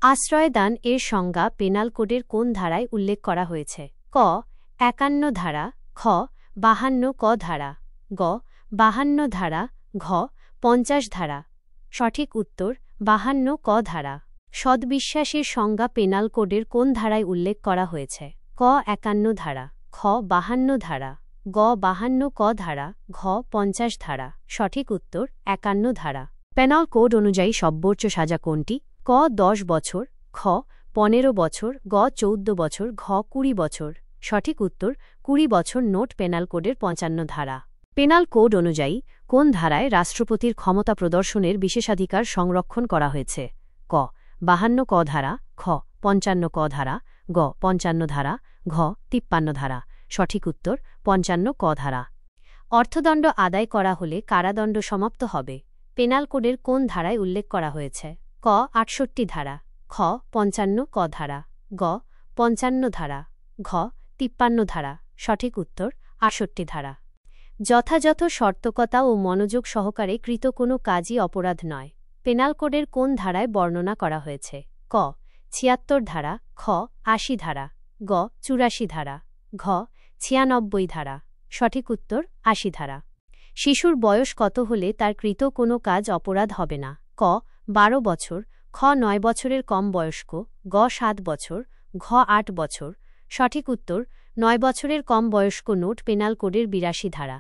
আশ্রয়দান এর সংজ্ঞা পেনাল কোডের কোন ধারায় উল্লেখ করা হয়েছে? ক ৫১ ধারা, খ ৫২ ক ধারা, গ ৫২ ধারা, ঘ ৫০ ধারা। সঠিক উত্তর ৫২ ক ধারা। সদ্বিশ্বাসের সংজ্ঞা পেনাল কোডের কোন ধারায় উল্লেখ করা হয়েছে? ক ৫১ ধারা, খ ৫২ ধারা, গ ৫২ ক ধারা, ঘ ৫০ ধারা। সঠিক উত্তর ৫১ ধারা। পেনাল কোড অনুযায়ী সর্বোচ্চ সাজা কোনটি? ক ১০ বছর, খ ১৫ বছর, গ ১৪ বছর, ঘ ২০ বছর। সঠিক উত্তর ২০ বছর। নোট পেনাল কোডের ৫৫ ধারা। পেনাল কোড অনুযায়ী কোন ধারায় রাষ্ট্রপতির ক্ষমতা প্রদর্শনের বিশেষাধিকার সংরক্ষণ করা হয়েছে? ক ৫২ ক ধারা, খ ৫৫ ক ধারা, গ ৫৫ ধারা, ঘ ৫৩ ধারা। সঠিক উত্তর ৫৫ ক ধারা। অর্থদণ্ড আদায় করা হলে কারাদণ্ড সমাপ্ত হবে। পেনাল কোডের কোন ধারায় উল্লেখ করা হয়েছে? ক ৬৮ ধারা, খ ৫৫ ক ধারা, গ ৫৫ ধারা, ঘ ৫৩ ধারা। সঠিক উত্তর ৬৮ ধারা। যথাযথ সতর্কতা ও মনোযোগ সহকারে কৃত কোনো কাজই অপরাধ নয়। পেনাল কোডের কোন ধারায় বর্ণনা করা হয়েছে? ক ৭৬ ধারা, খ ৮০ ধারা, গ ৮৪ ধারা, ঘ ৯৬ ধারা। সঠিক উত্তর ৮০ ধারা। শিশুর বয়স কত হলে তার কৃত কোনো কাজ অপরাধ হবে না? ক ১২ বছর, খ ৯ বছরের কম বয়স্ক, গ ৭ বছর, ঘ ৮ বছর। সঠিক উত্তর ৯ বছরের কম বয়স্ক। নোট পেনাল কোডের ৮২ ধারা।